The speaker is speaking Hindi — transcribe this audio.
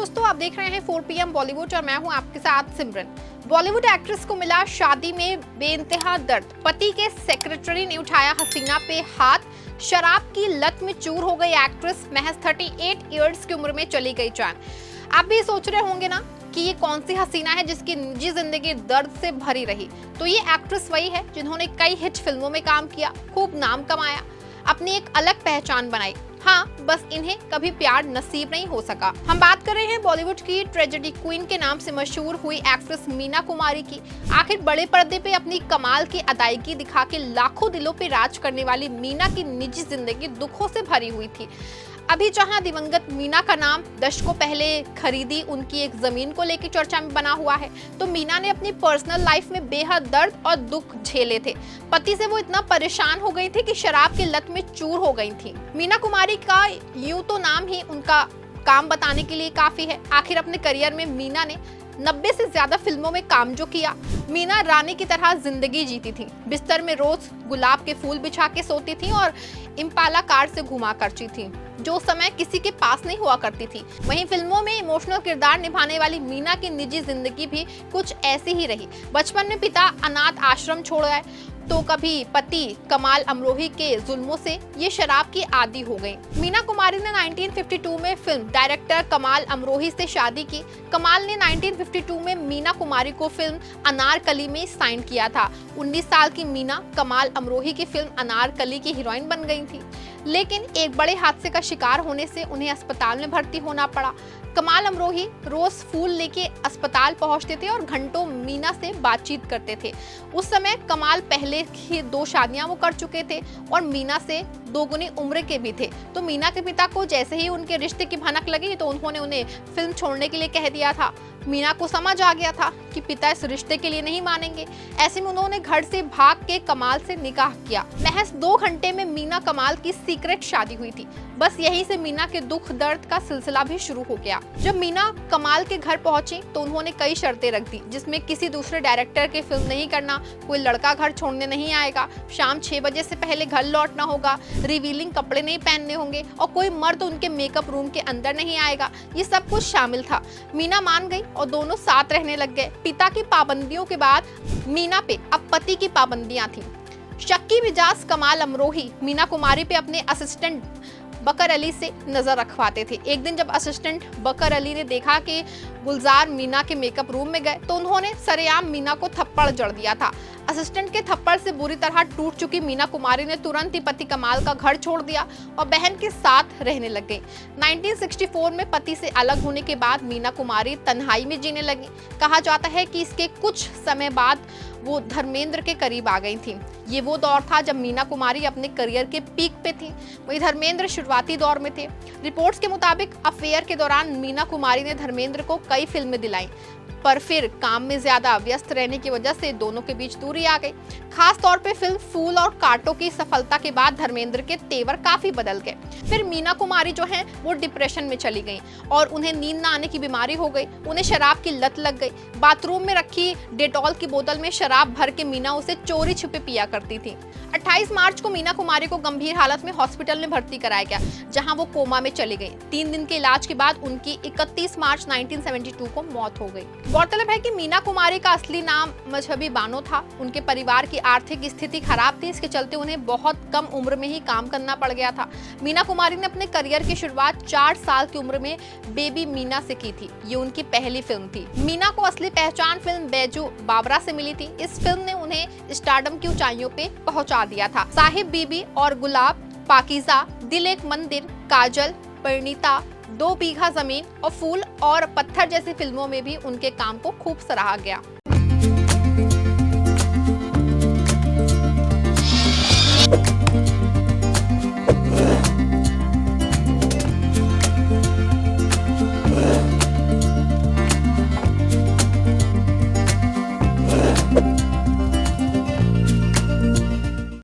दोस्तों, आप देख रहे हैं 4 PM बॉलीवुड और मैं हूं आपके साथ सिमरन। बॉलीवुड एक्ट्रेस को मिला शादी में बेइंतहा दर्द। पति के सेक्रेटरी ने उठाया हसीना पे हाथ। शराब की लत में चूर हो गई एक्ट्रेस। महज 38 इयर्स की उम्र में चली गई जान। आप भी सोच रहे होंगे ना कि ये कौन सी हसीना है जिसकी निजी जिंदगी दर्द से भरी रही। तो ये एक्ट्रेस वही है जिन्होंने कई हिट फिल्मों में काम किया, खूब नाम कमाया, अपनी एक अलग पहचान बनाई। हाँ, बस इन्हें कभी प्यार नसीब नहीं हो सका। हम बात कर रहे हैं बॉलीवुड की ट्रेजेडी क्वीन के नाम से मशहूर हुई एक्ट्रेस मीना कुमारी की। आखिर बड़े पर्दे पे अपनी कमाल की अदायगी दिखा के लाखों दिलों पे राज करने वाली मीना की निजी जिंदगी दुखों से भरी हुई थी। अभी जहां दिवंगत मीना का नाम दशकों पहले खरीदी उनकी एक जमीन को लेकर चर्चा में बना हुआ है, तो मीना ने अपनी पर्सनल लाइफ में बेहद दर्द और दुख झेले थे। पति से वो इतना परेशान हो गई थी कि शराब की लत में चूर हो गई थी। मीना कुमारी का यूं तो नाम ही उनका काम बताने के लिए काफी है। आखिर अपने करियर में मीना ने 90 से ज्यादा फिल्मों में काम जो किया। मीना रानी की तरह जिंदगी जीती थी। बिस्तर में रोज गुलाब के फूल बिछा के सोती थी और इम्पाला कार से घुमा करती थी, जो समय किसी के पास नहीं हुआ करती थी। वहीं फिल्मों में इमोशनल किरदार निभाने वाली मीना की निजी जिंदगी भी कुछ ऐसी ही रही। बचपन में पिता अनाथ आश्रम छोड़ आए, तो कभी पति कमाल अमरोही के जुल्मों से ये शराब की आदी हो गई। मीना कुमारी ने 1952 में फिल्म डायरेक्टर कमाल अमरोही से शादी की। कमाल ने 1952 में मीना कुमारी को फिल्म अनारकली में साइन किया था। 19 साल की मीना कमाल अमरोही की फिल्म अनारकली की हीरोइन बन गई थी, लेकिन एक बड़े हादसे का शिकार होने से उन्हें अस्पताल में भर्ती होना पड़ा। कमाल अमरोही रोज फूल लेके अस्पताल पहुंचते थे और घंटों मीना से बातचीत करते थे। उस समय कमाल पहले ही 2 शादियां वो कर चुके थे और मीना से दोगुनी उम्र के भी थे। तो मीना के पिता को जैसे ही उनके रिश्ते की भनक लगी तो उन्होंने उन्हें फिल्म छोड़ने के लिए कह दिया था। मीना को समझ आ गया था कि पिता इस रिश्ते के लिए नहीं मानेंगे। ऐसे में उन्होंने घर से भाग के कमाल से निकाह किया। महज 2 घंटे में मीना कमाल की सीक्रेट शादी हुई थी। बस यहीं से मीना के दुख दर्द का सिलसिला भी शुरू हो गया। जब मीना कमाल के घर पहुंची तो उन्होंने कई शर्तें रख दी, जिसमें किसी दूसरे डायरेक्टर की फिल्म नहीं करना, कोई लड़का घर छोड़ने नहीं आएगा, शाम 6 बजे से पहले घर लौटना होगा, रिवीलिंग कपड़े नहीं पहनने होंगे और कोई मर्द उनके मेकअप रूम के अंदर नहीं आएगा। ये सब कुछ शामिल था। मीना मान गई और दोनों साथ रहने लग गए। पिता की पाबंदियों के बाद मीना पे अब पति की पाबंदियां थी। शक्की मिजाज कमाल अमरोही मीना कुमारी पे अपने असिस्टेंट बकर अली से नजर रखवाते थे। एक दिन जब असिस्टेंट बकर अली ने देखा कि गुलजार मीना के मेकअप रूम में गए तो उन्होंने सरेआम मीना को थप्पड़ जड़ दिया था। असिस्टेंट के थप्पड़ से बुरी तरह टूट चुकी मीना कुमारी ने तुरंत ही पति कमाल का घर छोड़ दिया और बहन के साथ रहने लग गई। 1964 में पति से अलग होने के बाद मीना कुमारी तन्हाई में जीने लगी। कहा जाता है कि इसके कुछ समय बाद वो धर्मेंद्र के करीब आ गई थी। ये वो दौर था जब मीना कुमारी अपने करियर के पीक पे थी, वही धर्मेंद्र शुरुआती दौर में थे। रिपोर्ट्स के मुताबिक अफेयर के दौरान मीना कुमारी ने धर्मेंद्र को कई फिल्में दिलाई, पर फिर काम में ज्यादा व्यस्त रहने की वजह से दोनों के बीच दूरी आ गई। खास तौर पे फिल्म फूल और कांटों की सफलता के बाद धर्मेंद्र के तेवर काफी बदल गए। फिर मीना कुमारी जो हैं वो डिप्रेशन में चली गईं और उन्हें नींद न आने की बीमारी हो गई। उन्हें शराब की लत लग गई। बाथरूम में रखी डेटॉल की बोतल में शराब भर के मीना उसे चोरी छिपे पिया करती थी। 28 मार्च को मीना कुमारी को गंभीर हालत में हॉस्पिटल में भर्ती कराया गया, जहां वो कोमा में चली गई। 3 दिन के इलाज के बाद उनकी 31 मार्च 1972 को मौत हो गई। गौरतलब है कि मीना कुमारी का असली नाम मजहबी बानो था। उनके परिवार की आर्थिक स्थिति खराब थी, इसके चलते उन्हें बहुत कम उम्र में ही काम करना पड़ गया था। मीना कुमारी ने अपने करियर की शुरुआत 4 साल की उम्र में बेबी मीना से की थी। ये उनकी पहली फिल्म थी। मीना को असली पहचान फिल्म बैजू बाबरा से मिली थी। इस फिल्म ने उन्हें स्टारडम की ऊंचाइयों पे पहुंचा दिया था। साहिब बीबी और गुलाब, पाकीज़ा, दिल एक मंदिर, काजल, परिणीता, 2 बीघा जमीन और फूल और पत्थर जैसी फिल्मों में भी उनके काम को खूब सराहा गया।